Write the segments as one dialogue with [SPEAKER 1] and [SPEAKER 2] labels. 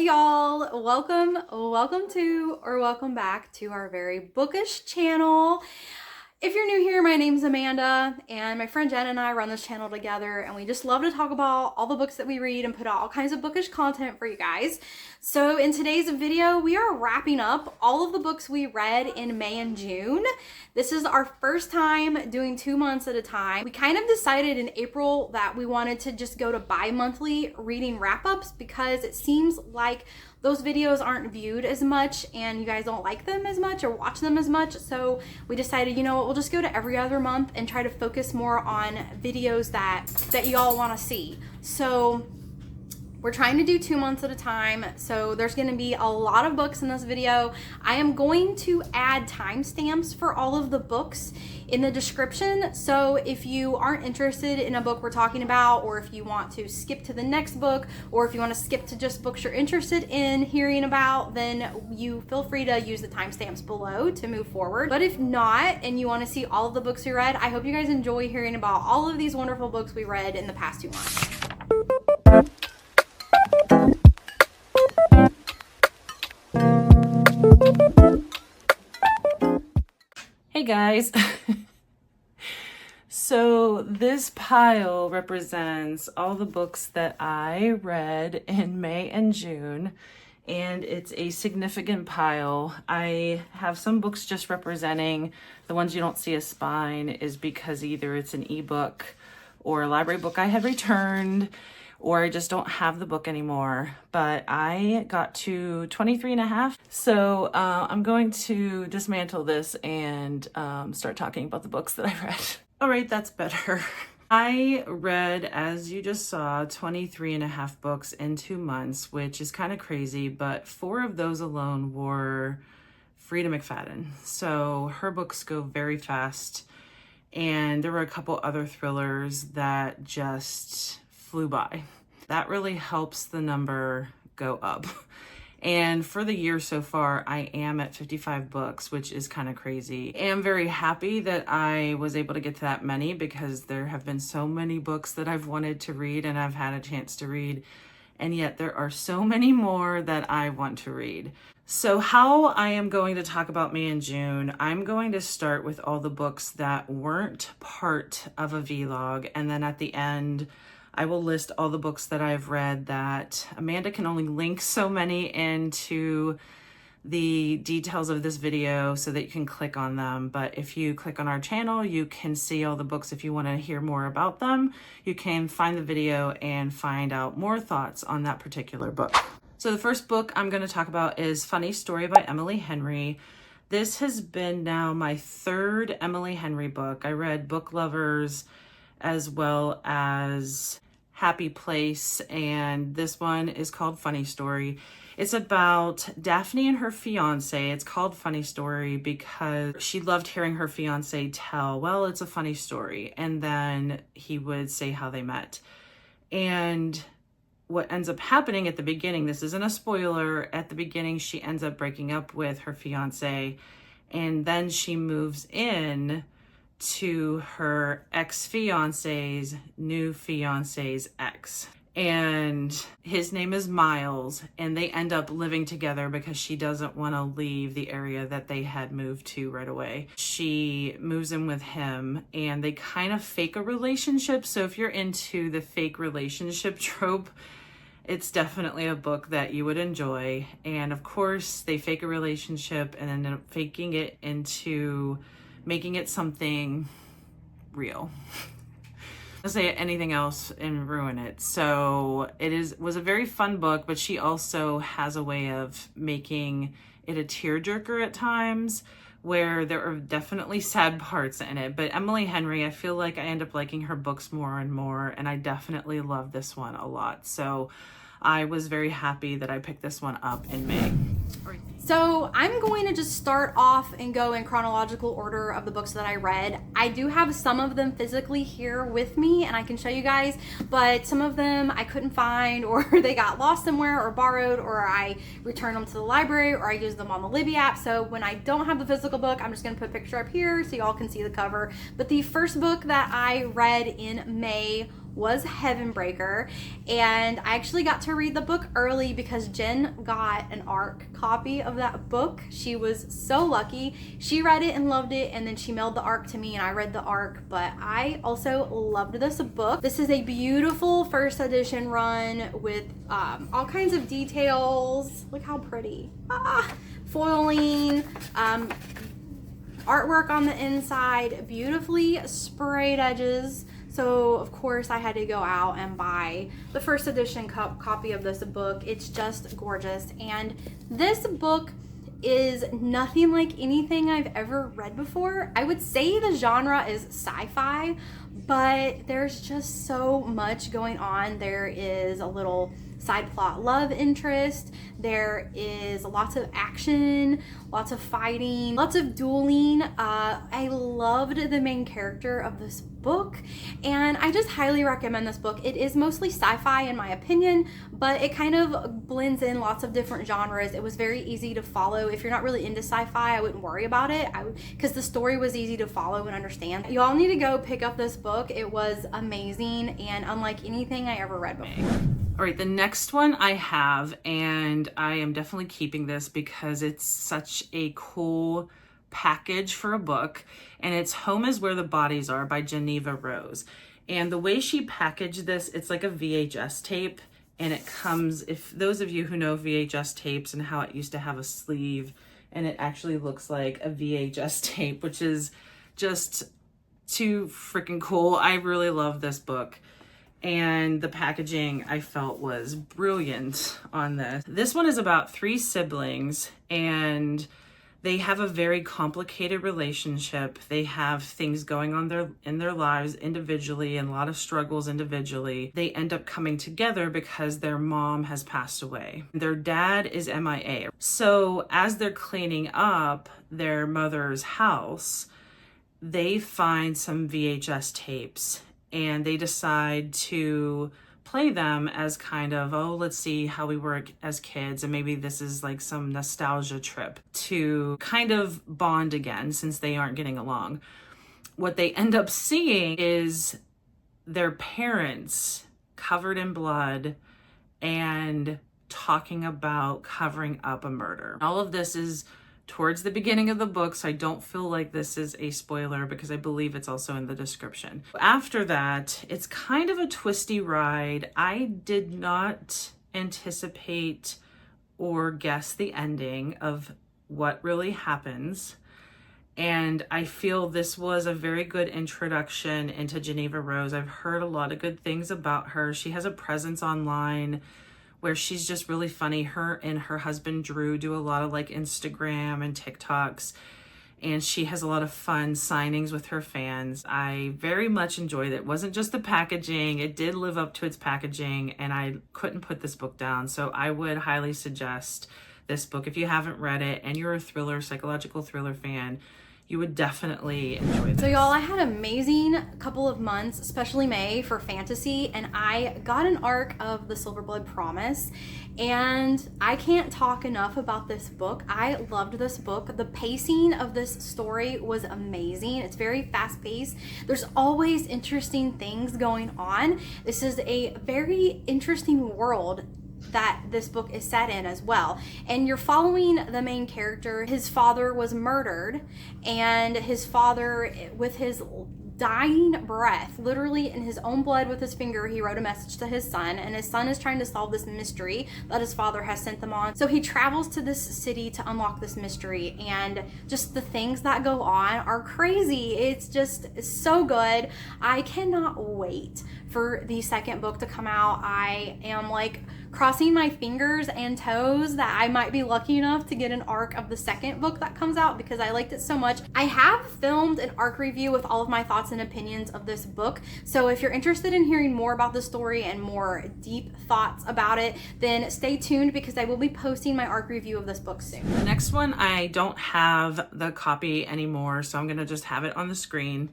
[SPEAKER 1] y'all? Welcome back to our very bookish channel. If you're new here, my name's Amanda, and my friend Jen and I run this channel together, and we just love to talk about all the books that we read and put out all kinds of bookish content for you guys. So in today's video, we are wrapping up all of the books we read in May and June. This is our first time doing 2 months at a time. We kind of decided in April that we wanted to just go to bi-monthly reading wrap-ups because it seems like those videos aren't viewed as much and you guys don't like them as much or watch them as much. So we decided, you know what, we'll just go to every other month and try to focus more on videos that y'all want to see. So we're trying to do 2 months at a time, so there's going to be a lot of books in this video. I am going to add timestamps for all of the books in the description, so if you aren't interested in a book we're talking about, or if you want to skip to the next book, or if you want to skip to just books you're interested in hearing about, then you feel free to use the timestamps below to move forward. But if not, and you want to see all of the books we read, I hope you guys enjoy hearing about all of these wonderful books we read in the past 2 months.
[SPEAKER 2] Hey guys. So this pile represents all the books that I read in May and June, and it's a significant pile. I have some books just representing the ones you don't see a spine is because either it's an ebook or a library book I had returned, or I just don't have the book anymore. But I got to 23 and a half. So I'm going to dismantle this and start talking about the books that I read. All right, that's better. I read, as you just saw, 23 and a half books in 2 months, which is kind of crazy, but 4 of those alone were Freida McFadden. So her books go very fast. And there were a couple other thrillers that just flew by. That really helps the number go up. And for the year so far, I am at 55 books, which is kind of crazy. I am very happy that I was able to get to that many because there have been so many books that I've wanted to read and I've had a chance to read. And yet there are so many more that I want to read. So how I am going to talk about May and June, I'm going to start with all the books that weren't part of a vlog, and then at the end I will list all the books that I've read that Amanda can only link so many into the details of this video so that you can click on them. But if you click on our channel, you can see all the books. If you want to hear more about them, you can find the video and find out more thoughts on that particular book. So the first book I'm going to talk about is Funny Story by Emily Henry. This has been now my 3rd Emily Henry book. I read Book Lovers as well as Happy Place, and this one is called Funny Story. It's about Daphne and her fiance. It's called Funny Story because she loved hearing her fiance tell, well, it's a funny story, and then he would say how they met. And what ends up happening at the beginning, this isn't a spoiler, at the beginning she ends up breaking up with her fiance, and then she moves in to her ex-fiance's new fiance's ex. And his name is Miles, and they end up living together because she doesn't want to leave the area that they had moved to right away. She moves in with him, and they kind of fake a relationship. So if you're into the fake relationship trope, it's definitely a book that you would enjoy. And of course, they fake a relationship and end up faking it into making it something real. I'll say anything else and ruin it. So it was a very fun book, but she also has a way of making it a tearjerker at times where there are definitely sad parts in it. But Emily Henry, I feel like I end up liking her books more and more, and I definitely love this one a lot. So I was very happy that I picked this one up in May.
[SPEAKER 1] So I'm going to just start off and go in chronological order of the books that I read. I do have some of them physically here with me and I can show you guys, but some of them I couldn't find, or they got lost somewhere or borrowed, or I returned them to the library, or I used them on the Libby app. So when I don't have the physical book, I'm just gonna put a picture up here so y'all can see the cover. But the first book that I read in May was Heavenbreaker, and I actually got to read the book early because Jen got an ARC copy of that book. She was so lucky. She read it and loved it, and then she mailed the ARC to me and I read the ARC, but I also loved this book. This is a beautiful first edition run with all kinds of details. Look how pretty. Foiling, artwork on the inside, beautifully sprayed edges. So of course I had to go out and buy the first edition copy of this book. It's just gorgeous. And this book is nothing like anything I've ever read before. I would say the genre is sci-fi, but there's just so much going on. There is a little side plot love interest. There is lots of action, lots of fighting, lots of dueling. I loved the main character of this book, and I just highly recommend this book. It is mostly sci-fi in my opinion, but it kind of blends in lots of different genres. It was very easy to follow. If you're not really into sci-fi, I wouldn't worry about it because the story was easy to follow and understand. You all need to go pick up this book. It was amazing and unlike anything I ever read before.
[SPEAKER 2] All right, the next one I have, and I am definitely keeping this because it's such a cool package for a book, and it's Home is Where the Bodies Are by Geneva Rose. And the way she packaged this, it's like a VHS tape, and it comes, if those of you who know VHS tapes and how it used to have a sleeve, and it actually looks like a VHS tape, which is just too freaking cool. I really love this book. And the packaging I felt was brilliant on this. This one is about 3 siblings, and they have a very complicated relationship. They have things going on in their lives individually and a lot of struggles individually. They end up coming together because their mom has passed away. Their dad is MIA. So as they're cleaning up their mother's house, they find some VHS tapes, and they decide to play them as kind of, oh, let's see how we were as kids, and maybe this is like some nostalgia trip to kind of bond again since they aren't getting along. What they end up seeing is their parents covered in blood and talking about covering up a murder. All of this is towards the beginning of the book, so I don't feel like this is a spoiler because I believe it's also in the description. After that, it's kind of a twisty ride. I did not anticipate or guess the ending of what really happens, and I feel this was a very good introduction into Geneva Rose. I've heard a lot of good things about her. She has a presence online where she's just really funny. Her and her husband Drew do a lot of like Instagram and TikToks, and she has a lot of fun signings with her fans. I very much enjoyed it. It wasn't just the packaging, it did live up to its packaging, and I couldn't put this book down. So I would highly suggest this book if you haven't read it and you're a thriller, psychological thriller fan. You would definitely enjoy this.
[SPEAKER 1] So y'all, I had an amazing couple of months, especially May, for fantasy, and I got an ARC of the Silverblood Promise, and I can't talk enough about this book. I loved this book. The pacing of this story was amazing. It's very fast-paced. There's always interesting things going on. This is a very interesting world that this book is set in as well, and you're following the main character. His father was murdered, and his father, with his dying breath, literally in his own blood with his finger, he wrote a message to his son, and his son is trying to solve this mystery that his father has sent them on. So he travels to this city to unlock this mystery, and just the things that go on are crazy. It's just so good. I cannot wait for the second book to come out. I am like crossing my fingers and toes that I might be lucky enough to get an ARC of the second book that comes out because I liked it so much. I have filmed an ARC review with all of my thoughts and opinions of this book, so if you're interested in hearing more about the story and more deep thoughts about it, then stay tuned because I will be posting my ARC review of this book soon.
[SPEAKER 2] The next one, I don't have the copy anymore, so I'm gonna just have it on the screen.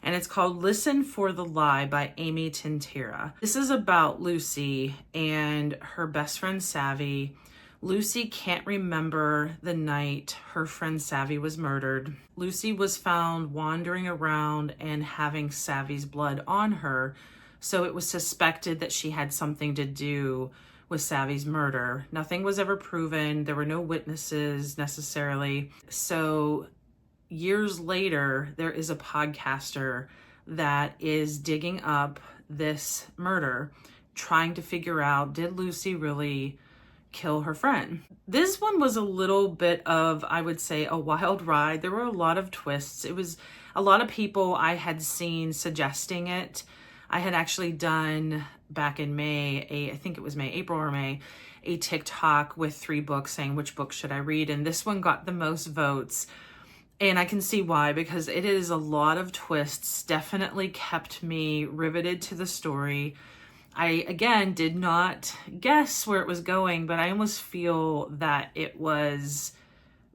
[SPEAKER 2] And it's called Listen for the Lie by Amy Tintera. This is about Lucy and her best friend Savvy. Lucy can't remember the night her friend Savvy was murdered. Lucy was found wandering around and having Savvy's blood on her. So it was suspected that she had something to do with Savvy's murder. Nothing was ever proven. There were no witnesses necessarily. So years later, there is a podcaster that is digging up this murder, trying to figure out, did Lucy really kill her friend? This one was a little bit of, I would say, a wild ride. There were a lot of twists. It was a lot of people I had seen suggesting it. I had actually done back in May, I think it was April or May, a TikTok with 3 books saying which book should I read, and this one got the most votes. And I can see why, because it is a lot of twists, definitely kept me riveted to the story. I, again, did not guess where it was going, but I almost feel that it was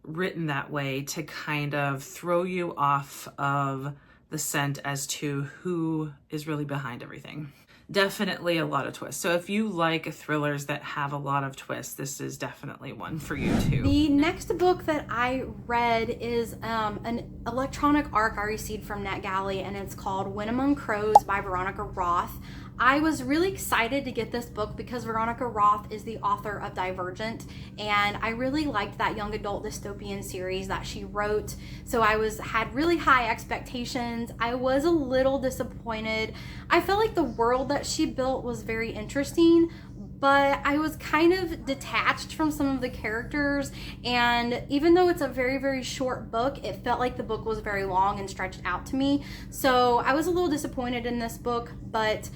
[SPEAKER 2] written that way to kind of throw you off of the scent as to who is really behind everything. Definitely a lot of twists. So if you like thrillers that have a lot of twists, this is definitely one for you too.
[SPEAKER 1] The next book that I read is an electronic arc I received from NetGalley, and it's called When Among Crows by Veronica Roth. I was really excited to get this book because Veronica Roth is the author of Divergent, and I really liked that young adult dystopian series that she wrote. So I had really high expectations. I was a little disappointed. I felt like the world that she built was very interesting, but I was kind of detached from some of the characters, and even though it's a very, very short book, it felt like the book was very long and stretched out to me. So I was a little disappointed in this book, but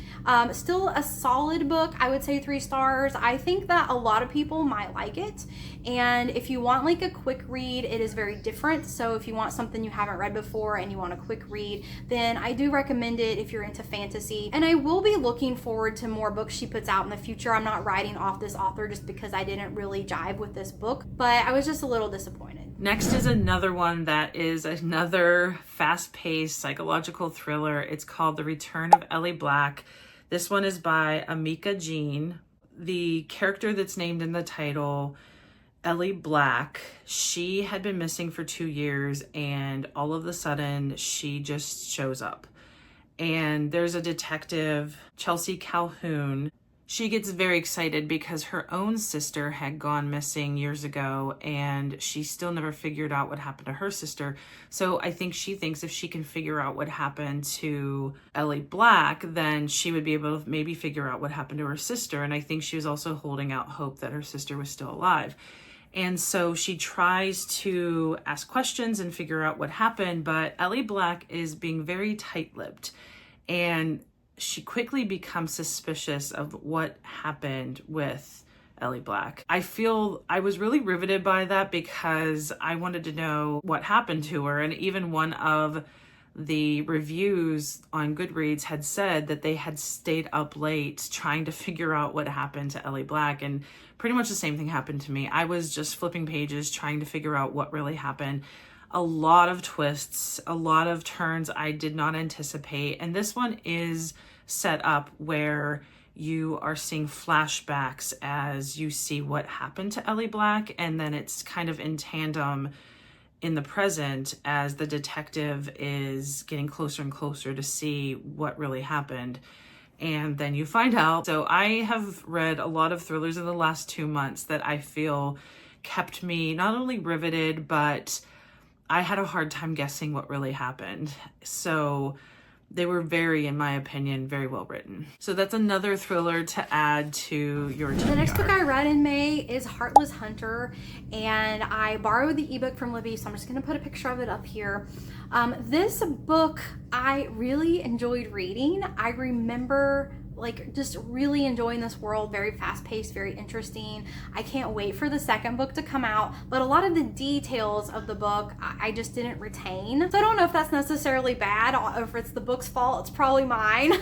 [SPEAKER 1] still a solid book. I would say 3 stars. I think that a lot of people might like it, and if you want like a quick read, it is very different. So if you want something you haven't read before and you want a quick read, then I do recommend it if you're into fantasy. And I will be looking forward to more books she puts out in the future. I'm not writing off this author just because I didn't really jive with this book, but I was just a little disappointed.
[SPEAKER 2] Next is another one that is another fast-paced psychological thriller. It's called The Return of Ellie Black. This one is by Amika Jean. The character that's named in the title, Ellie Black, she had been missing for 2 years, and all of a sudden she just shows up. And there's a detective, Chelsea Calhoun. She gets very excited because her own sister had gone missing years ago, and she still never figured out what happened to her sister. So I think she thinks if she can figure out what happened to Ellie Black, then she would be able to maybe figure out what happened to her sister. And I think she was also holding out hope that her sister was still alive. And so she tries to ask questions and figure out what happened, but Ellie Black is being very tight-lipped, and she quickly becomes suspicious of what happened with Ellie Black. I feel I was really riveted by that because I wanted to know what happened to her, and even one of the reviews on Goodreads had said that they had stayed up late trying to figure out what happened to Ellie Black, and pretty much the same thing happened to me. I was just flipping pages trying to figure out what really happened. A lot of twists, a lot of turns I did not anticipate, and this one is set up where you are seeing flashbacks as you see what happened to Ellie Black, and then it's kind of in tandem in the present as the detective is getting closer and closer to see what really happened. And then you find out. So I have read a lot of thrillers in the last 2 months that I feel kept me not only riveted, but I had a hard time guessing what really happened. So they were very, in my opinion, very well written. So that's another thriller to add to your TBR.
[SPEAKER 1] The next book I read in May is Heartless Hunter, and I borrowed the ebook from Libby, so I'm just going to put a picture of it up here. This book I really enjoyed reading. I remember just really enjoying this world, very fast-paced, very interesting. I can't wait for the second book to come out, but a lot of the details of the book I just didn't retain. So I don't know if that's necessarily bad or if it's the book's fault. It's probably mine.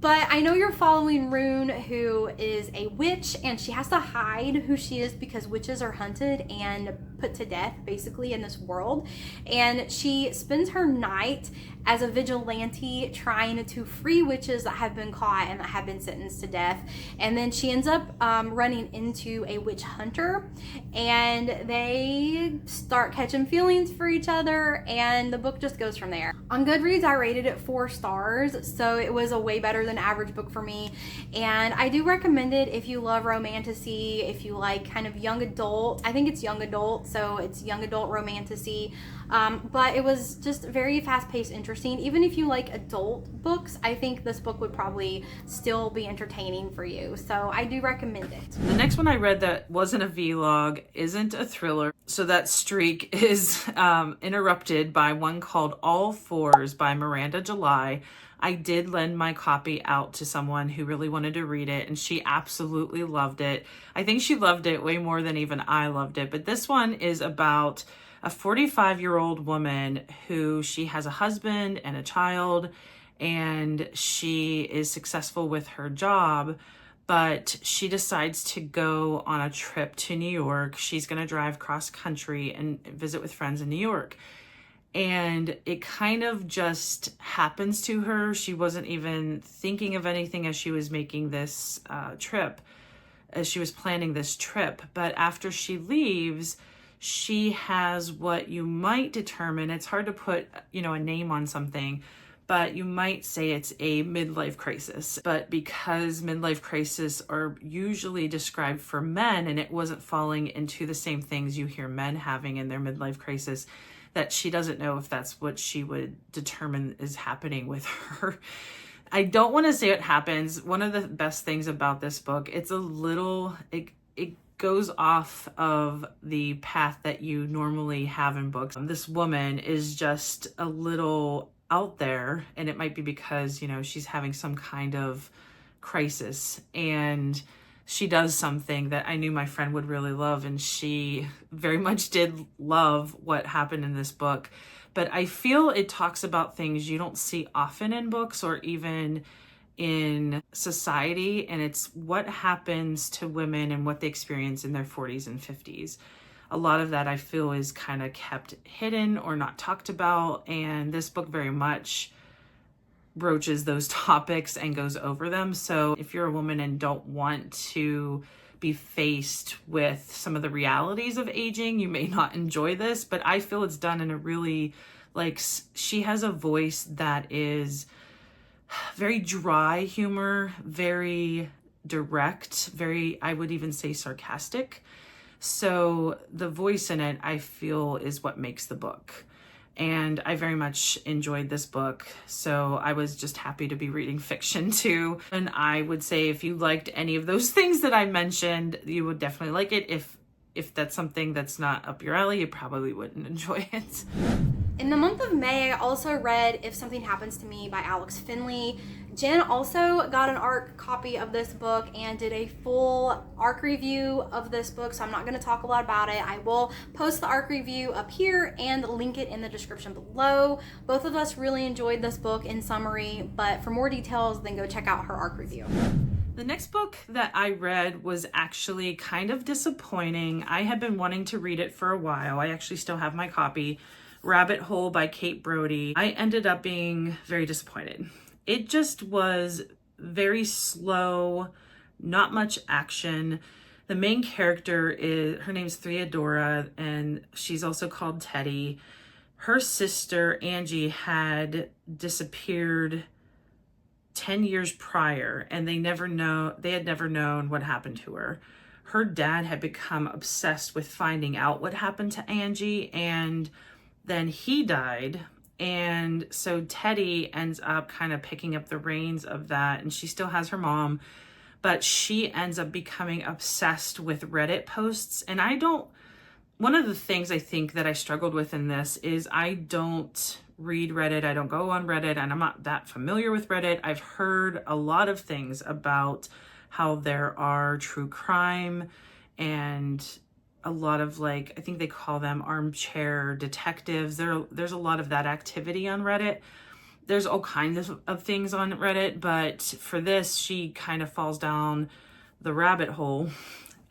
[SPEAKER 1] But I know you're following Rune, who is a witch, and she has to hide who she is because witches are hunted and put to death basically in this world. And she spends her night as a vigilante trying to free witches that have been caught and that have been sentenced to death. And then she ends up running into a witch hunter, and they start catching feelings for each other, and the book just goes from there. On Goodreads, I rated it 4 stars, so it was a way better than an average book for me. And I do recommend it if you love romantasy, if you like kind of young adult. I think it's young adult, so it's young adult romantasy. But it was just very fast-paced, interesting. Even if you like adult books, I think this book would probably still be entertaining for you. So I do recommend it.
[SPEAKER 2] The next one I read that wasn't a vlog isn't a thriller. So that streak is interrupted by one called All Fours by Miranda July. I did lend my copy out to someone who really wanted to read it, and she absolutely loved it. I think she loved it way more than even I loved it. But this one is about a 45-year-old woman who she has a husband and a child, and she is successful with her job, but she decides to go on a trip to New York. She's going to drive cross country and visit with friends in New York. And it kind of just happens to her. She wasn't even thinking of anything as she was making this trip, as she was planning this trip. But after she leaves, she has what you might determine, it's hard to put, a name on something, but you might say it's a midlife crisis. But because midlife crises are usually described for men, and it wasn't falling into the same things you hear men having in their midlife crisis, that she doesn't know if that's what she would determine is happening with her. I don't want to say what happens. One of the best things about this book, it's a little, it goes off of the path that you normally have in books. This woman is just a little out there, and it might be because, she's having some kind of crisis, and she does something that I knew my friend would really love, and she very much did love what happened in this book. But I feel it talks about things you don't see often in books or even in society, and it's what happens to women and what they experience in their 40s and 50s. A lot of that I feel is kind of kept hidden or not talked about, and this book very much broaches those topics and goes over them. So if you're a woman and don't want to be faced with some of the realities of aging, you may not enjoy this, but I feel it's done in a really, she has a voice that is very dry humor, very direct, very, I would even say sarcastic. So the voice in it, I feel, is what makes the book. And I very much enjoyed this book. So I was just happy to be reading fiction too. And I would say if you liked any of those things that I mentioned, you would definitely like it. If that's something that's not up your alley, you probably wouldn't enjoy it.
[SPEAKER 1] In the month of May, I also read If Something Happens to Me by Alex Finley. Jen also got an ARC copy of this book and did a full ARC review of this book, so I'm not going to talk a lot about it. I will post the ARC review up here and link it in the description below. Both of us really enjoyed this book in summary, but for more details, then go check out her ARC review.
[SPEAKER 2] The next book that I read was actually kind of disappointing. I had been wanting to read it for a while. I actually still have my copy. Rabbit Hole by Kate Brody. I ended up being very disappointed. It just was very slow, not much action. The main character her name's Theodora, and she's also called Teddy. Her sister, Angie, had disappeared 10 years prior, and they had never known what happened to her. Her dad had become obsessed with finding out what happened to Angie, and then he died. And so Teddy ends up kind of picking up the reins of that, and she still has her mom, but she ends up becoming obsessed with Reddit posts. And one of the things I think that I struggled with in this is I don't read Reddit. I don't go on Reddit, and I'm not that familiar with Reddit. I've heard a lot of things about how there are true crime and a lot of, I think they call them armchair detectives. There's a lot of that activity on Reddit. There's all kinds of things on Reddit, but for this, she kind of falls down the rabbit hole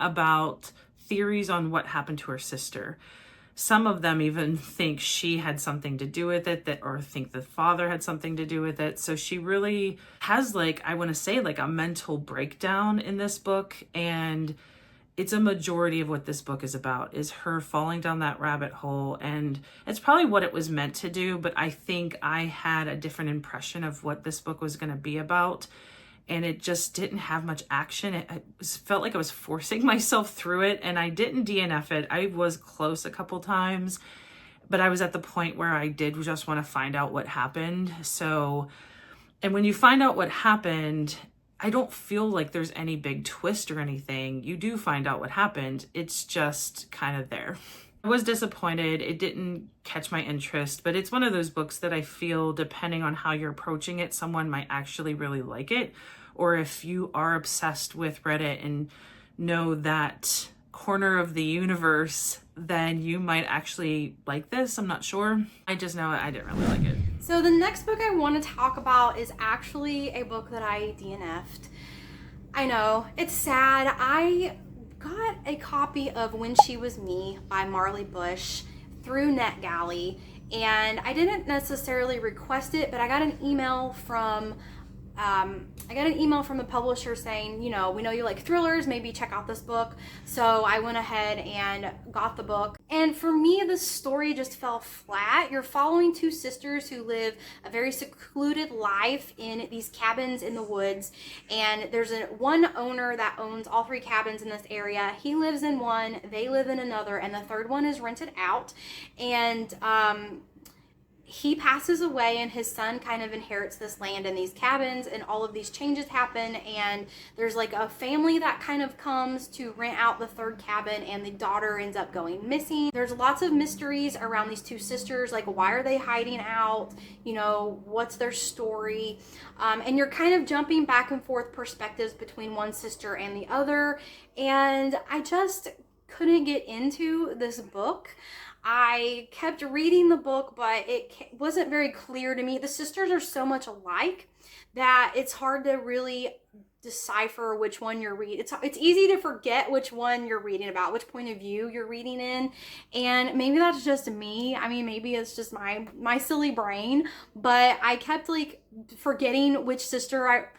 [SPEAKER 2] about theories on what happened to her sister. Some of them even think she had something to do with it, or think the father had something to do with it. So she really has, I want to say, a mental breakdown in this book. And it's a majority of what this book is about, is her falling down that rabbit hole. And it's probably what it was meant to do, but I think I had a different impression of what this book was going to be about. and it just didn't have much action. Felt like I was forcing myself through it, and I didn't DNF it. I was close a couple times, but I was at the point where I did just want to find out what happened. So, and when you find out what happened, I don't feel like there's any big twist or anything. You do find out what happened. It's just kind of there. I was disappointed. It didn't catch my interest, but it's one of those books that I feel, depending on how you're approaching it, someone might actually really like it. Or if you are obsessed with Reddit and know that corner of the universe, then you might actually like this. I'm not sure. I just know I didn't really like it.
[SPEAKER 1] So the next book I want to talk about is actually a book that I DNF'd. I know, it's sad. I got a copy of When She Was Me by Marley Bush through NetGalley, and I didn't necessarily request it, but I got an email from the publisher saying, you know, we know you like thrillers, maybe check out this book. So I went ahead and got the book. And for me, the story just fell flat. You're following two sisters who live a very secluded life in these cabins in the woods. And there's one owner that owns all three cabins in this area. He lives in one, they live in another, and the third one is rented out. And he passes away, and his son kind of inherits this land and these cabins, and all of these changes happen, and there's like a family that kind of comes to rent out the third cabin, and the daughter ends up going missing. There's lots of mysteries around these two sisters, like why are they hiding out, you know, what's their story, and you're kind of jumping back and forth perspectives between one sister and the other, and I just couldn't get into this book. I kept reading the book, but it wasn't very clear to me. The sisters are so much alike that it's hard to really decipher which one you're reading. It's easy to forget which one you're reading about, which point of view you're reading in, and maybe that's just me. I mean, maybe it's just my silly brain, but I kept like forgetting which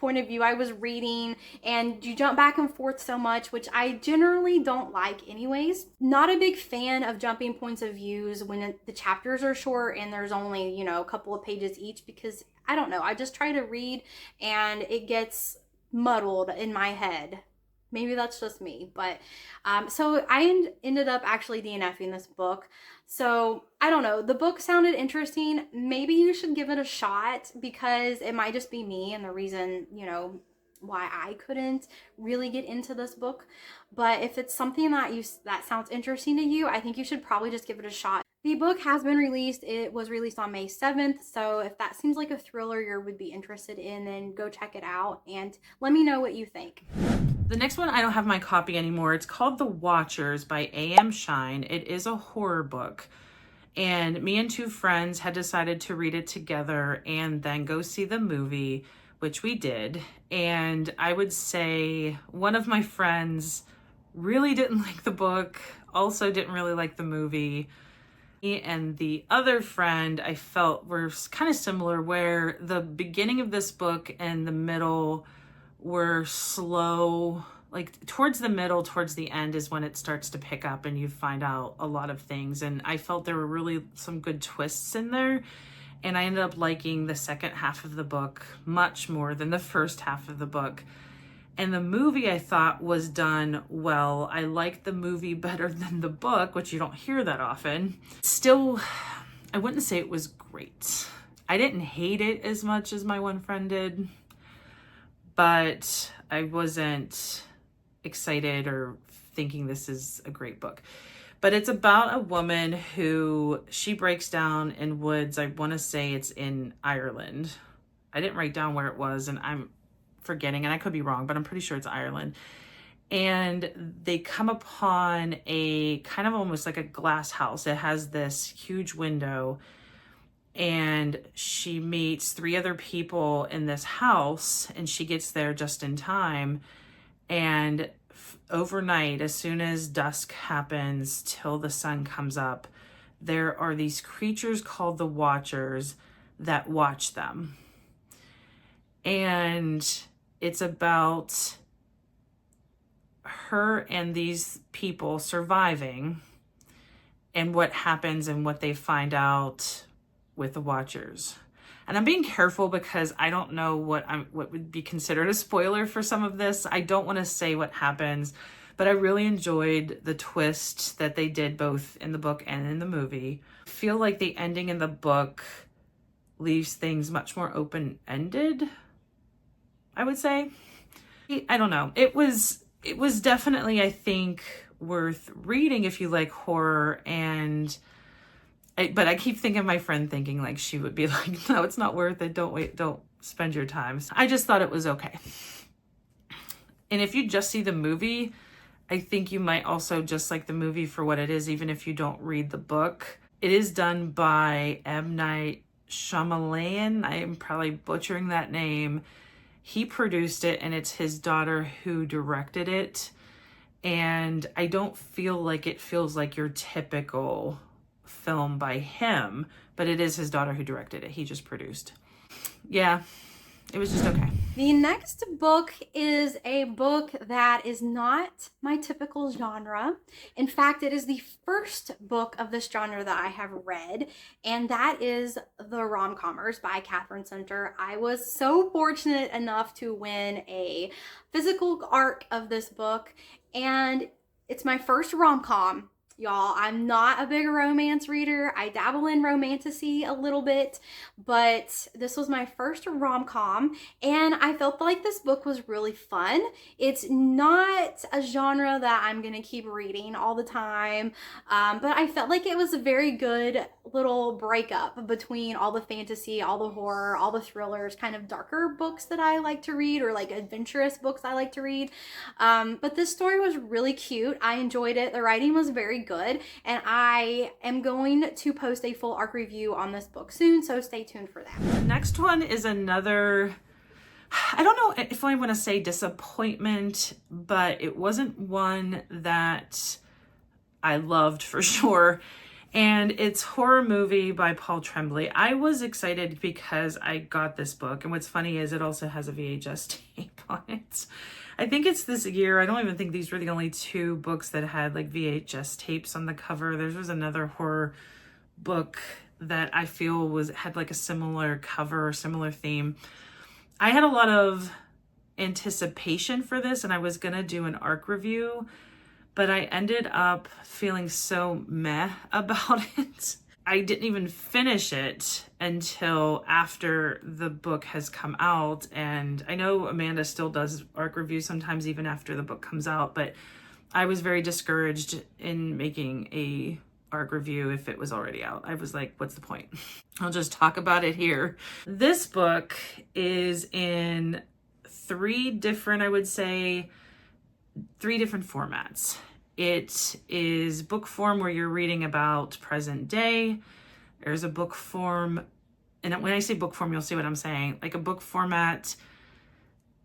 [SPEAKER 1] point of view I was reading, and you jump back and forth so much, which I generally don't like anyways. Not a big fan of jumping points of views when the chapters are short and there's only, you know, a couple of pages each, because I don't know, I just try to read and it gets muddled in my head. Maybe that's just me, but so I ended up actually DNFing this book. So I don't know, the book sounded interesting. Maybe you should give it a shot, because it might just be me and the reason, you know, why I couldn't really get into this book. But if it's something that sounds interesting to you, I think you should probably just give it a shot. The book has been released. It was released on May 7th. So if that seems like a thriller you would be interested in, then go check it out and let me know what you think.
[SPEAKER 2] The next one, I don't have my copy anymore. It's called The Watchers by A.M. Shine. It is a horror book. And me and two friends had decided to read it together and then go see the movie, which we did. And I would say one of my friends really didn't like the book, also didn't really like the movie. And the other friend I felt were kind of similar, where the beginning of this book and the middle were slow. Like towards the middle, towards the end is when it starts to pick up and you find out a lot of things. And I felt there were really some good twists in there. And I ended up liking the second half of the book much more than the first half of the book. And the movie I thought was done well. I liked the movie better than the book, which you don't hear that often. Still, I wouldn't say it was great. I didn't hate it as much as my one friend did, but I wasn't excited or thinking this is a great book. But it's about a woman who, she breaks down in woods. I want to say it's in Ireland. I didn't write down where it was, and I'm forgetting, and I could be wrong, but I'm pretty sure it's Ireland. And they come upon a kind of almost like a glass house. It has this huge window, and she meets three other people in this house, and she gets there just in time. And overnight, as soon as dusk happens till the sun comes up, there are these creatures called the Watchers that watch them. And it's about her and these people surviving and what happens and what they find out with the Watchers. And I'm being careful because I don't know what would be considered a spoiler for some of this. I don't want to say what happens, but I really enjoyed the twist that they did both in the book and in the movie. I feel like the ending in the book leaves things much more open-ended, I would say. I don't know. It was definitely, I think, worth reading if you like horror, but I keep thinking of my friend thinking like she would be like, no, it's not worth it. Don't spend your time. I just thought it was okay. And if you just see the movie, I think you might also just like the movie for what it is, even if you don't read the book. It is done by M. Night Shyamalan. I am probably butchering that name. He produced it, and it's his daughter who directed it. And I don't feel like it feels like your typical film by him, but it is his daughter who directed it. He just produced. Yeah, it was just okay.
[SPEAKER 1] The next book is a book that is not my typical genre. In fact, it is the first book of this genre that I have read, and that is the Rom-Commers by Catherine Center. I was so fortunate enough to win a physical arc of this book, and it's my first rom-com. Y'all, I'm not a big romance reader. I dabble in romantasy a little bit, but this was my first rom-com, and I felt like this book was really fun. It's not a genre that I'm gonna keep reading all the time, but I felt like it was a very good little breakup between all the fantasy, all the horror, all the thrillers, kind of darker books that I like to read, or like adventurous books I like to read. But this story was really cute. I enjoyed it. The writing was very good, and I am going to post a full arc review on this book soon, so stay tuned for that.
[SPEAKER 2] The next one is another, I don't know if I want to say disappointment, but it wasn't one that I loved for sure. And it's Horror Movie by Paul Tremblay. I was excited because I got this book, and what's funny is it also has a VHS tape on it. I think it's this year. I don't even think these were the only two books that had like VHS tapes on the cover. There was another horror book that I feel had like a similar cover or similar theme. I had a lot of anticipation for this, and I was gonna do an arc review, but I ended up feeling so meh about it. I didn't even finish it until after the book has come out. And I know Amanda still does arc reviews sometimes even after the book comes out, but I was very discouraged in making a arc review if it was already out. I was like, what's the point? I'll just talk about it here. This book is in three different formats. It is book form where you're reading about present day. There's a book form, and when I say book form, you'll see what I'm saying, like a book format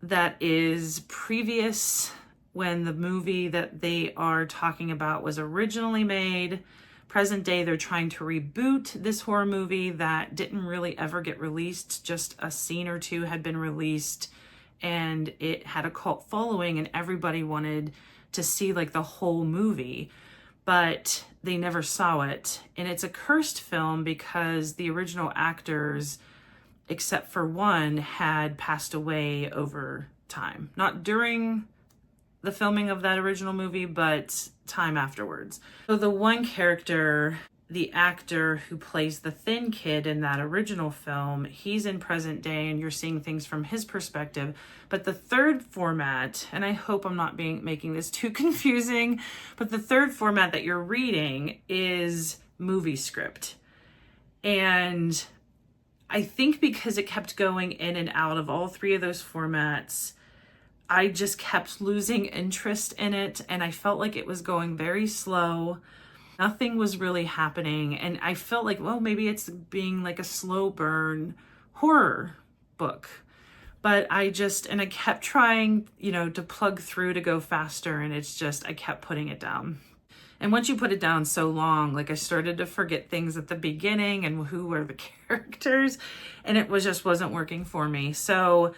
[SPEAKER 2] that is previous when the movie that they are talking about was originally made. Present day, they're trying to reboot this horror movie that didn't really ever get released. Just a scene or two had been released, and it had a cult following, and everybody wanted to see like the whole movie, but they never saw it. And it's a cursed film because the original actors, except for one, had passed away over time. Not during the filming of that original movie, but time afterwards. So the one character, the actor who plays the thin kid in that original film, he's in present day, and you're seeing things from his perspective. But the third format, and I hope I'm not making this too confusing, but the third format that you're reading is movie script. And I think because it kept going in and out of all three of those formats, I just kept losing interest in it, and I felt like it was going very slow. Nothing was really happening, and I felt like, well, maybe it's being like a slow burn horror book. But I kept trying, to plug through to go faster, and I kept putting it down. And once you put it down so long, like I started to forget things at the beginning and who were the characters, and it wasn't working for me. So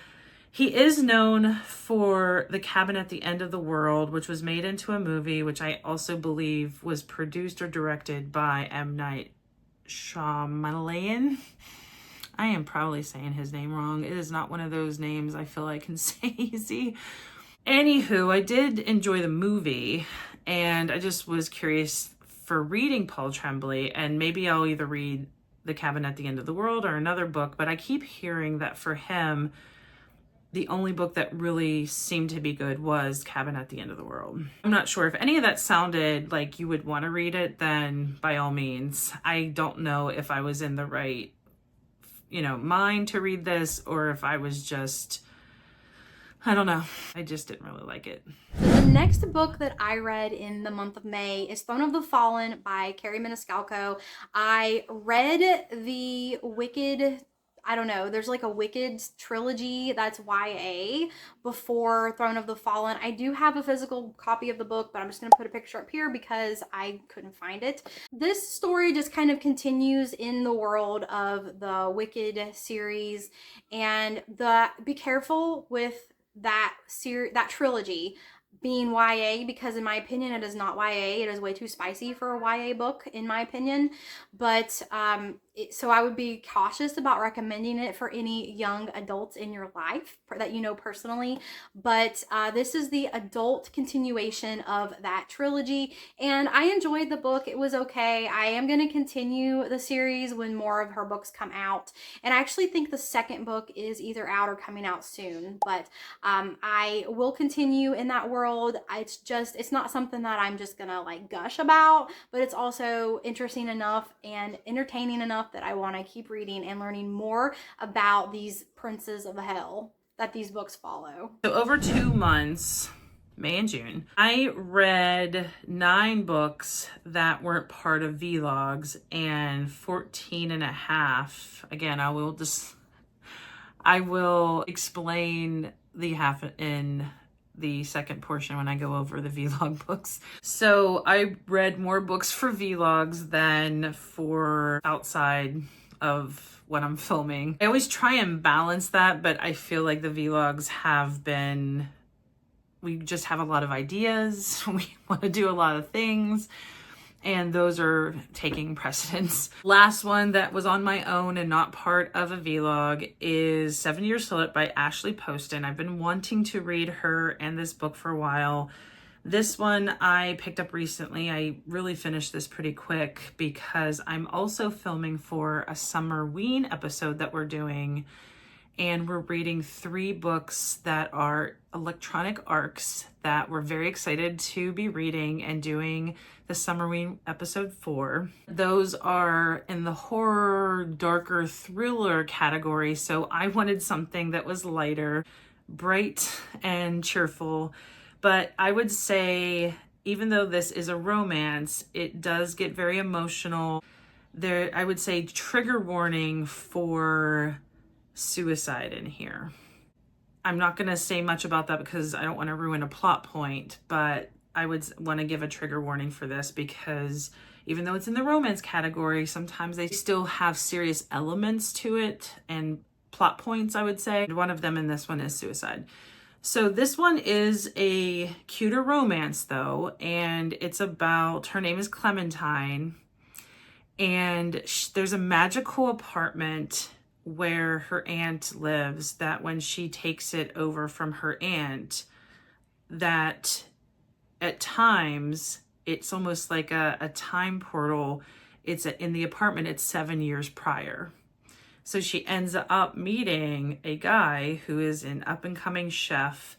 [SPEAKER 2] he is known for The Cabin at the End of the World, which was made into a movie, which I also believe was produced or directed by M. Night Shyamalan. I am probably saying his name wrong. It is not one of those names I feel I can say easy. Anywho, I did enjoy the movie, and I just was curious for reading Paul Tremblay, and maybe I'll either read The Cabin at the End of the World or another book, but I keep hearing that for him, the only book that really seemed to be good was Cabin at the End of the World. I'm not sure if any of that sounded like you would want to read it, then by all means. I don't know if I was in the right, mind to read this, or if I was just, I don't know. I just didn't really like it.
[SPEAKER 1] The next book that I read in the month of May is Throne of the Fallen by Carrie Maniscalco. I read the Wicked, there's like a Wicked trilogy that's YA before Throne of the Fallen. I do have a physical copy of the book, but I'm just going to put a picture up here because I couldn't find it. This story just kind of continues in the world of the Wicked series, and be careful with that trilogy being YA, because in my opinion it is not YA. It is way too spicy for a YA book in my opinion, but so I would be cautious about recommending it for any young adults in your life that you know personally. But this is the adult continuation of that trilogy, and I enjoyed the book. It was okay. I am going to continue the series when more of her books come out, and I actually think the second book is either out or coming out soon, but I will continue in that world. It's not something that I'm just gonna like gush about, but it's also interesting enough and entertaining enough that I want to keep reading and learning more about these princes of hell that these books follow.
[SPEAKER 2] So over 2 months, May and June, I read 9 books that weren't part of vlogs and 14 and a half. Again, I will explain the half in the second portion when I go over the vlog books. So I read more books for vlogs than for outside of what I'm filming. I always try and balance that, but I feel like the vlogs we just have a lot of ideas. We want to do a lot of things, and those are taking precedence. Last one that was on my own and not part of a vlog is 7 Years Slip by Ashley Poston. I've been wanting to read her and this book for a while. This one I picked up recently. I really finished this pretty quick because I'm also filming for a Summerween episode that we're doing, and we're reading 3 books that are electronic arcs that we're very excited to be reading and doing the Summerween episode 4. Those are in the horror, darker thriller category, so I wanted something that was lighter, bright, and cheerful. But I would say, even though this is a romance, it does get very emotional. I would say trigger warning for suicide in here. I'm not going to say much about that because I don't want to ruin a plot point, but I would want to give a trigger warning for this because even though it's in the romance category, sometimes they still have serious elements to it and plot points, I would say. One of them in this one is suicide. So this one is a cuter romance though, and it's about, her name is Clementine, and there's a magical apartment where her aunt lives that when she takes it over from her aunt, that at times it's almost like a time portal. It's in the apartment, it's 7 years prior. So she ends up meeting a guy who is an up-and-coming chef,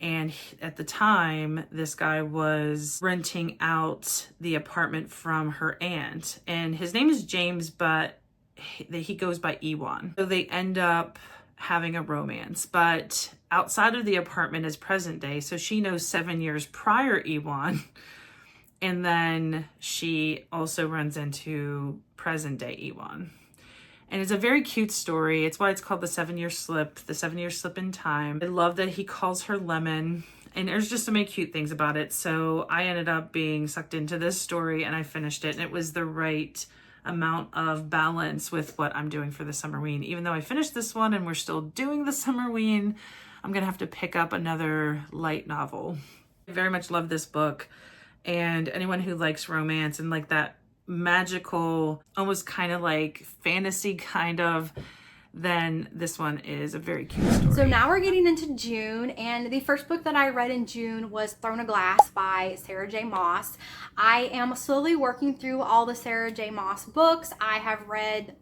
[SPEAKER 2] and at the time this guy was renting out the apartment from her aunt, and his name is James, but he goes by Ewan. So they end up having a romance, but outside of the apartment is present day. So she knows 7 years prior Ewan, and then she also runs into present day Ewan. And it's a very cute story. It's why it's called the 7 Year Slip, the 7 Year Slip in Time. I love that he calls her Lemon, and there's just so many cute things about it. So I ended up being sucked into this story and I finished it, and it was the right amount of balance with what I'm doing for the Summerween. Even though I finished this one and we're still doing the Summerween, I'm gonna have to pick up another light novel. I very much love this book, and anyone who likes romance and like that magical, almost kind of like fantasy kind of then this one is a very cute story.
[SPEAKER 1] So now we're getting into June, and the first book that I read in June was Throne of Glass by Sarah J. Maas. I am slowly working through all the Sarah J. Maas books. I have read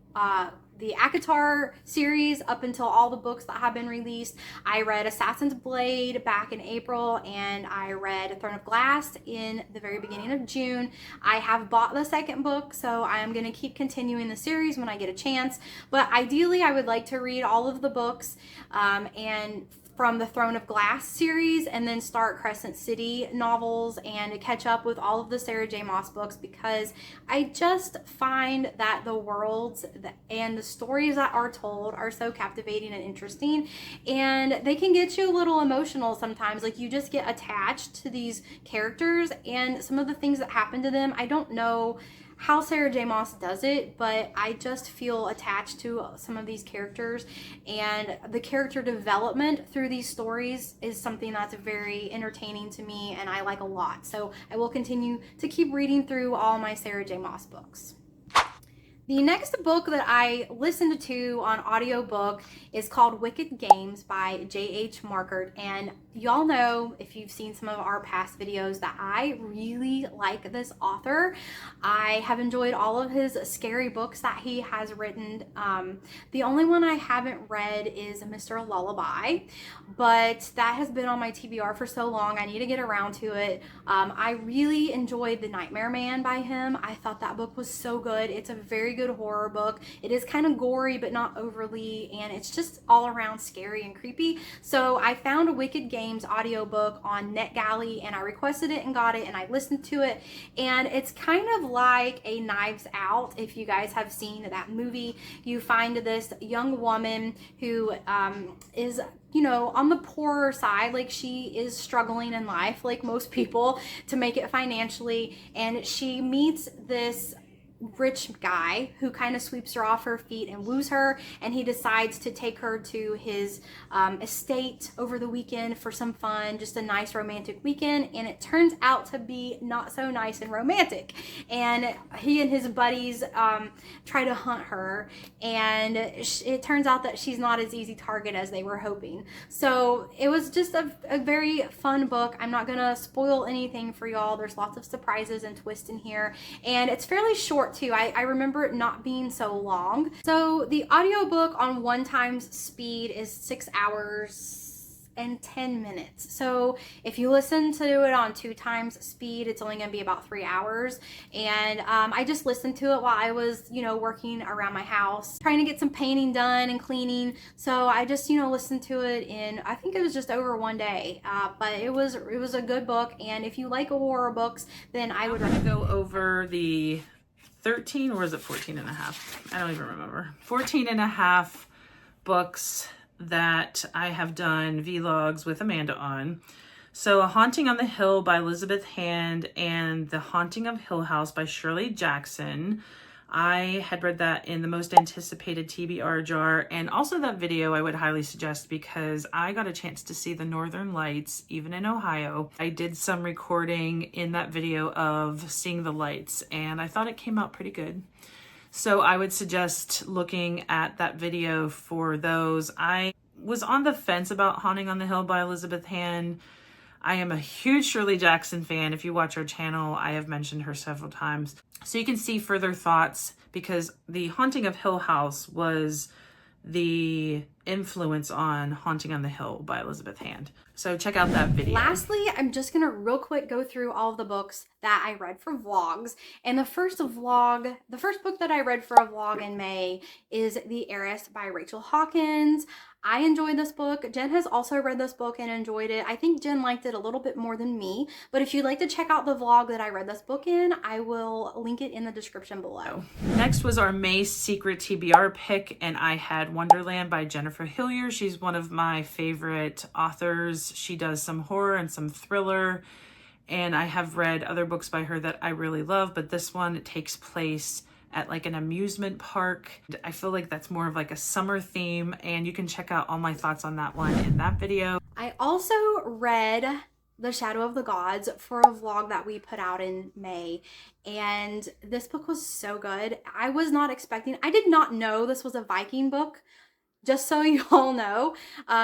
[SPEAKER 1] the ACOTAR series up until all the books that have been released. I read Assassin's Blade back in April, and I read Throne of Glass in the very beginning of June. I have bought the second book, so I am going to keep continuing the series when I get a chance. But ideally, I would like to read all of the books and from the Throne of Glass series, and then start Crescent City novels and catch up with all of the Sarah J. Maas books, because I just find that the worlds and the stories that are told are so captivating and interesting, and they can get you a little emotional sometimes. Like, you just get attached to these characters and some of the things that happen to them. I don't know how Sarah J. Maas does it, but I just feel attached to some of these characters, and the character development through these stories is something that's very entertaining to me and I like a lot. So I will continue to keep reading through all my Sarah J. Maas books. The next book that I listened to on audiobook is called Wicked Games by J.H. Markert, and y'all know, if you've seen some of our past videos, that I really like this author. I have enjoyed all of his scary books that he has written. The only one I haven't read is Mr. Lullaby, but that has been on my TBR for so long. I need to get around to it. I really enjoyed The Nightmare Man by him. I thought that book was so good. It's a very good horror book. It is kind of gory, but not overly, and it's just all around scary and creepy. So I found a Wicked Games audiobook on NetGalley, and I requested it and got it, and I listened to it, and it's kind of like a Knives Out. If you guys have seen that movie, you find this young woman who is, you know, on the poorer side. Like, she is struggling in life like most people to make it financially, and she meets this rich guy who kind of sweeps her off her feet and woos her, and he decides to take her to his estate over the weekend for some fun, just a nice romantic weekend. And it turns out to be not so nice and romantic, and he and his buddies try to hunt her, and it turns out that she's not as easy target as they were hoping. So it was just a very fun book. I'm not gonna spoil anything for y'all. There's lots of surprises and twists in here, and it's fairly short too. I remember it not being so long. So the audiobook on 1x speed is 6 hours and 10 minutes. So if you listen to it on 2x speed, it's only gonna be about 3 hours. And I just listened to it while I was, you know, working around my house, trying to get some painting done and cleaning. So I just, you know, listened to it in, I think it was just over one day. But it was a good book. And if you like horror books, then I would recommend.
[SPEAKER 2] Go over the 13, or is it 14 and a half? I don't even remember. 14 and a half books that I have done vlogs with Amanda on. So A Haunting on the Hill by Elizabeth Hand and The Haunting of Hill House by Shirley Jackson. I had read that in the most anticipated TBR jar, and also that video I would highly suggest because I got a chance to see the Northern Lights even in Ohio. I did some recording in that video of seeing the lights, and I thought it came out pretty good. So I would suggest looking at that video for those. I was on the fence about Haunting on the Hill by Elizabeth Hand. I am a huge Shirley Jackson fan. If you watch our channel, I have mentioned her several times. So you can see further thoughts, because The Haunting of Hill House was the influence on Haunting on the Hill by Elizabeth Hand. So check out that video.
[SPEAKER 1] Lastly, I'm just gonna real quick go through all of the books that I read for vlogs. And the first book that I read for a vlog in May is The Heiress by Rachel Hawkins. I enjoyed this book. Jen has also read this book and enjoyed it. I think Jen liked it a little bit more than me, but if you'd like to check out the vlog that I read this book in, I will link it in the description below.
[SPEAKER 2] Next was our May secret TBR pick, and I had Wonderland by Jennifer Hillier. She's one of my favorite authors. She does some horror and some thriller, and I have read other books by her that I really love, but this one takes place at like an amusement park. I feel like that's more of like a summer theme, and you can check out all my thoughts on that one in that video.
[SPEAKER 1] I also read The Shadow of the Gods for a vlog that we put out in May, and this book was so good. I was not expecting, I did not know this was a Viking book just so you all know,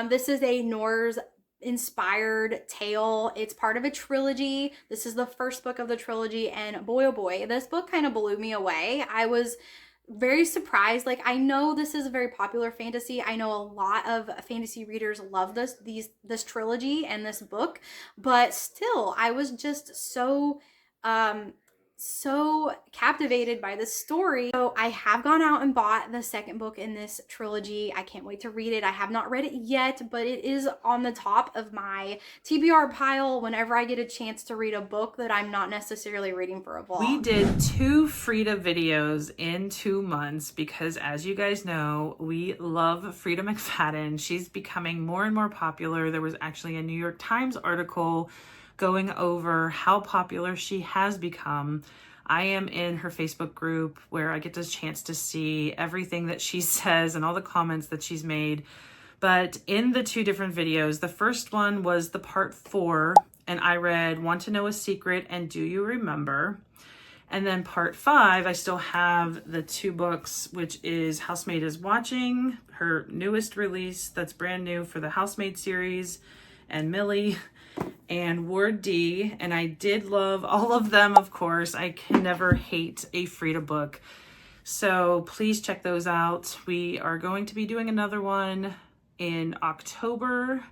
[SPEAKER 1] this is a Norse inspired tale. It's part of a trilogy. This is the first book of the trilogy, and boy oh boy, this book kind of blew me away. I was very surprised. Like, I know this is a very popular fantasy. I know a lot of fantasy readers love this trilogy and this book, but still I was just so captivated by this story. So I have gone out and bought the second book in this trilogy. I can't wait to read it. I have not read it yet, but it is on the top of my TBR pile whenever I get a chance to read a book that I'm not necessarily reading for a vlog.
[SPEAKER 2] We did 2 Freida videos in 2 months because, as you guys know, we love Freida McFadden. She's becoming more and more popular. There was actually a New York Times article going over how popular she has become. I am in her Facebook group where I get the chance to see everything that she says and all the comments that she's made. But in the 2 different videos, the first one was the part 4, and I read Want to Know a Secret and Do You Remember? And then part 5, I still have the 2 books, which is Housemaid is Watching, her newest release that's brand new for the Housemaid series, and Millie, and Ward D. And I did love all of them, of course. I can never hate a Freida book. So please check those out. We are going to be doing another one in October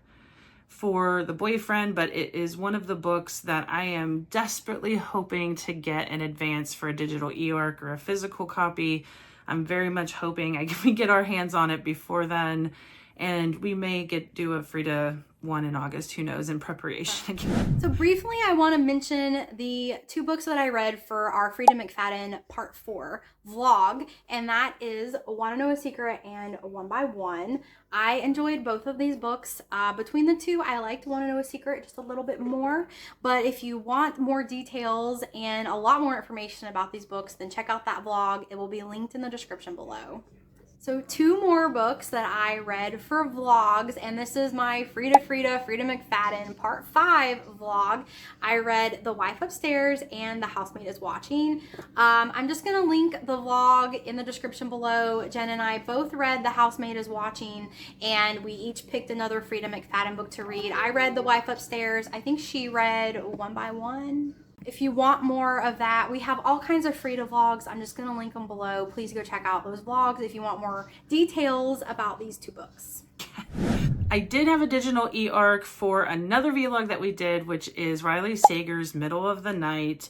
[SPEAKER 2] for The Boyfriend, but it is one of the books that I am desperately hoping to get in advance for a digital e-arc or a physical copy. I'm very much hoping we get our hands on it before then, and we may do a Freida one in August, who knows, in preparation again.
[SPEAKER 1] So briefly, I want to mention the 2 books that I read for our Freida McFadden Part 4 vlog, and that is Want to Know a Secret and One by One. I enjoyed both of these books. Between the 2, I liked Want to Know a Secret just a little bit more, but if you want more details and a lot more information about these books, then check out that vlog. It will be linked in the description below. So 2 more books that I read for vlogs, and this is my Freida McFadden Part 5 vlog. I read The Wife Upstairs and The Housemaid is Watching. I'm just going to link the vlog in the description below. Jen and I both read The Housemaid is Watching, and we each picked another Freida McFadden book to read. I read The Wife Upstairs. I think she read One by One. If you want more of that, we have all kinds of Freida vlogs. I'm just going to link them below. Please go check out those vlogs if you want more details about these 2 books.
[SPEAKER 2] I did have a digital e-arc for another vlog that we did, which is Riley Sager's Middle of the Night.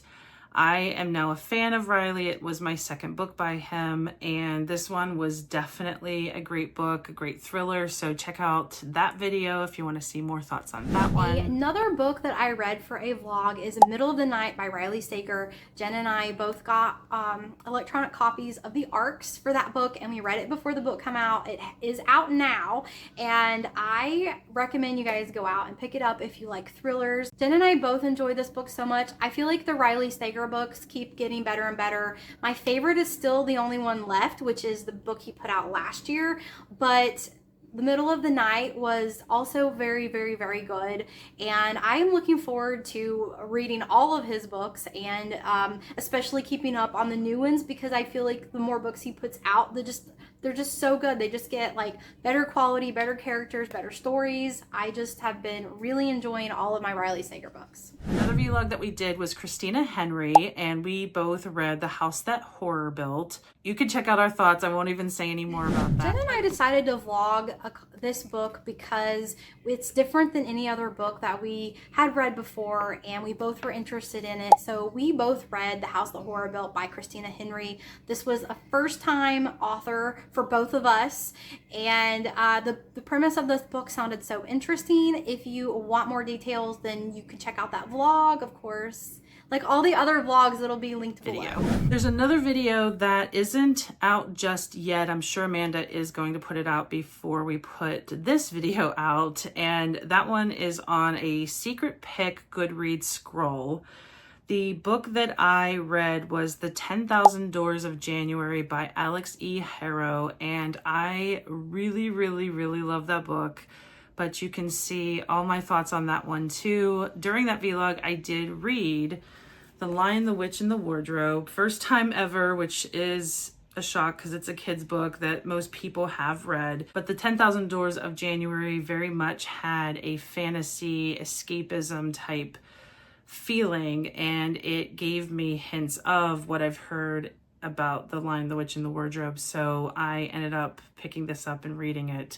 [SPEAKER 2] I am now a fan of Riley. It was my second book by him, and this one was definitely a great book, a great thriller. So check out that video if you want to see more thoughts on that one.
[SPEAKER 1] Another book that I read for a vlog is Middle of the Night by Riley Sager. Jen and I both got electronic copies of the ARCs for that book, and we read it before the book came out. It is out now, and I recommend you guys go out and pick it up if you like thrillers. Jen and I both enjoyed this book so much. I feel like the Riley Sager books keep getting better and better. My favorite is still the only one left, which is the book he put out last year, but The Middle of the Night was also very, very, very good, and I am looking forward to reading all of his books, and especially keeping up on the new ones, because I feel like the more books he puts out, they're just so good. They just get like better quality, better characters, better stories. I just have been really enjoying all of my Riley Sager books.
[SPEAKER 2] Another vlog that we did was Christina Henry, and we both read The House That Horror Built. You can check out our thoughts. I won't even say any more about that.
[SPEAKER 1] Jen and I decided to vlog this book because it's different than any other book that we had read before, and we both were interested in it. So we both read The House That Horror Built by Christina Henry. This was a first-time author for both of us, and the premise of this book sounded so interesting. If you want more details, then you can check out that vlog, of course. Like all the other vlogs, it'll be linked below.
[SPEAKER 2] There's another video that isn't out just yet. I'm sure Amanda is going to put it out before we put this video out, and that one is on a secret pick Goodreads scroll. The book that I read was The 10,000 Doors of January by Alex E. Harrow, and I really, really, really love that book. But you can see all my thoughts on that one too. During that vlog, I did read The Lion, the Witch, and the Wardrobe, first time ever, which is a shock because it's a kid's book that most people have read. But the 10,000 Doors of January very much had a fantasy escapism type feeling, and it gave me hints of what I've heard about The Lion, the Witch, and the Wardrobe. So I ended up picking this up and reading it.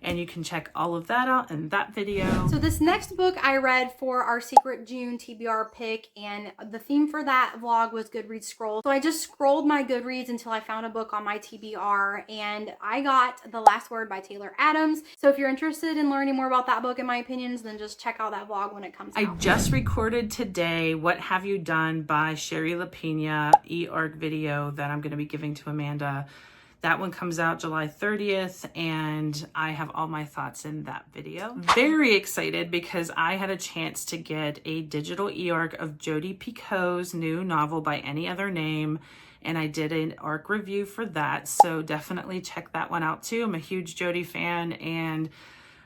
[SPEAKER 2] And you can check all of that out in that video.
[SPEAKER 1] So this next book I read for our Secret June TBR pick, and the theme for that vlog was Goodreads scroll. So I just scrolled my Goodreads until I found a book on my TBR, and I got The Last Word by Taylor Adams. So if you're interested in learning more about that book and my opinions, then just check out that vlog when it comes out.
[SPEAKER 2] I just recorded today What Have You Done by Sherry LaPena e-arc video that I'm going to be giving to Amanda. That one comes out July 30th, and I have all my thoughts in that video. Very excited because I had a chance to get a digital e-arc of Jodi Picoult's new novel By Any Other Name, and I did an arc review for that, so definitely check that one out too. I'm a huge Jodi fan, and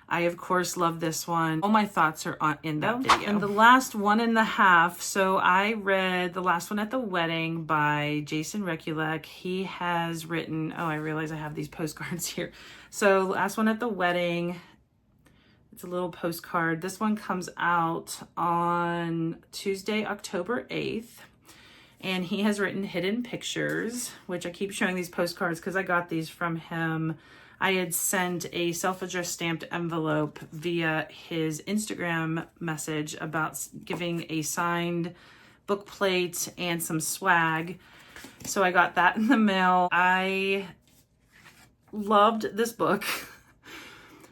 [SPEAKER 2] I, of course, love this one. All my thoughts are in that video. And the last 1.5, so I read The Last One at the Wedding by Jason Rekulek. He has written, oh, I realize I have these postcards here. So Last One at the Wedding, it's a little postcard. This one comes out on Tuesday, October 8th. And he has written Hidden Pictures, which I keep showing these postcards because I got these from him. I had sent a self-addressed stamped envelope via his Instagram message about giving a signed book plate and some swag. So I got that in the mail. I loved this book.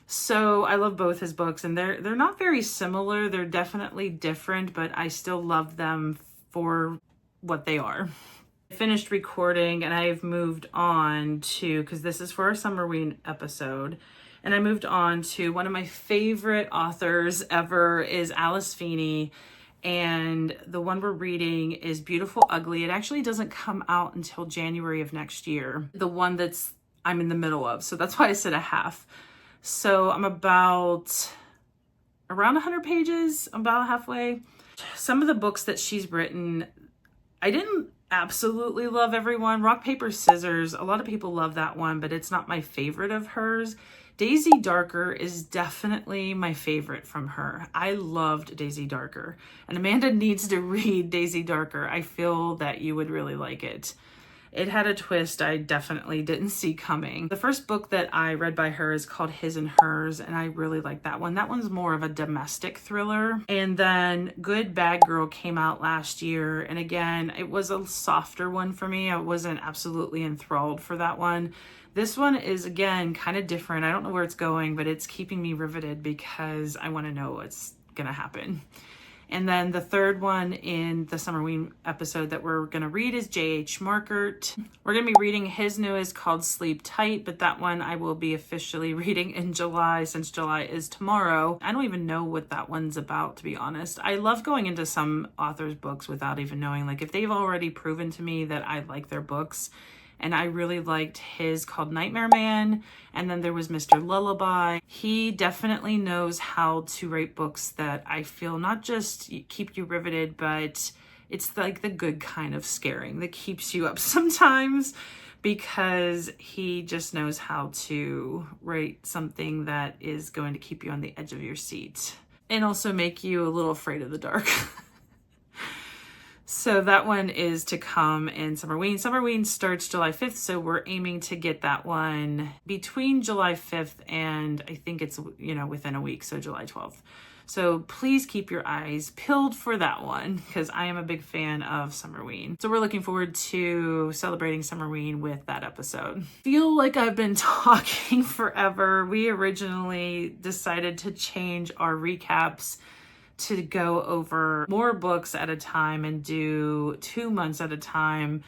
[SPEAKER 2] So I love both his books, and they're not very similar. They're definitely different, but I still love them for what they are. Finished recording, and I've moved on to, because this is for our Summerween episode, and I moved on to one of my favorite authors ever is Alice Feeney, and the one we're reading is Beautiful Ugly. It actually doesn't come out until January of next year, the one that's I'm in the middle of, so that's why I said a half. So I'm about around 100 pages, about halfway. Some of the books that she's written, I didn't absolutely love everyone. Rock, Paper, Scissors, a lot of people love that one, but it's not my favorite of hers. Daisy Darker is definitely my favorite from her. I loved Daisy Darker, and Amanda needs to read Daisy Darker. I feel that you would really like it. It had a twist I definitely didn't see coming. The first book that I read by her is called His and Hers, and I really like that one. That one's more of a domestic thriller. And then Good Bad Girl came out last year, and again, it was a softer one for me. I wasn't absolutely enthralled for that one. This one is, again, kind of different. I don't know where it's going, but it's keeping me riveted because I want to know what's gonna happen. And then the third one in the Summerween episode that we're going to read is J.H. Markert. We're going to be reading his newest called Sleep Tight, but that one I will be officially reading in July, since July is tomorrow. I don't even know what that one's about, to be honest. I love going into some authors' books without even knowing. Like, if they've already proven to me that I like their books, and I really liked his called Nightmare Man, and then there was Mr. Lullaby. He definitely knows how to write books that I feel not just keep you riveted, but it's like the good kind of scaring that keeps you up sometimes, because he just knows how to write something that is going to keep you on the edge of your seat and also make you a little afraid of the dark. So that one is to come in Summerween. Summerween starts July 5th, so we're aiming to get that one between July 5th and I think it's, within a week, so July 12th. So please keep your eyes peeled for that one, because I am a big fan of Summerween. So we're looking forward to celebrating Summerween with that episode. Feel like I've been talking forever. We originally decided to change our recaps to go over more books at a time and do 2 months at a time.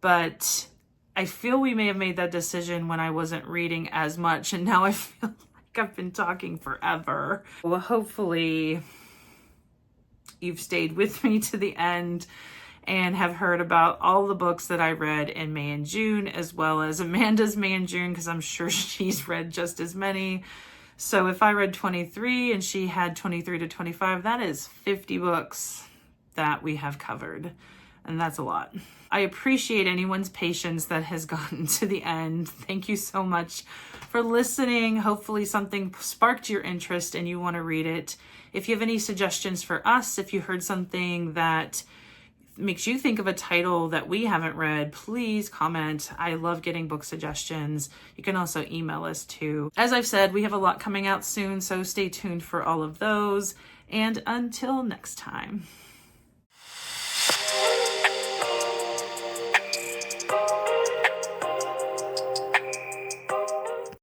[SPEAKER 2] But I feel we may have made that decision when I wasn't reading as much, and now I feel like I've been talking forever. Well, hopefully you've stayed with me to the end and have heard about all the books that I read in May and June, as well as Amanda's May and June, because I'm sure she's read just as many. So if I read 23 and she had 23 to 25, that is 50 books that we have covered. And that's a lot. I appreciate anyone's patience that has gotten to the end. Thank you so much for listening. Hopefully something sparked your interest and you want to read it. If you have any suggestions for us, if you heard something that makes you think of a title that we haven't read, please comment. I love getting book suggestions. You can also email us too. As I've said, we have a lot coming out soon, so stay tuned for all of those. And until next time.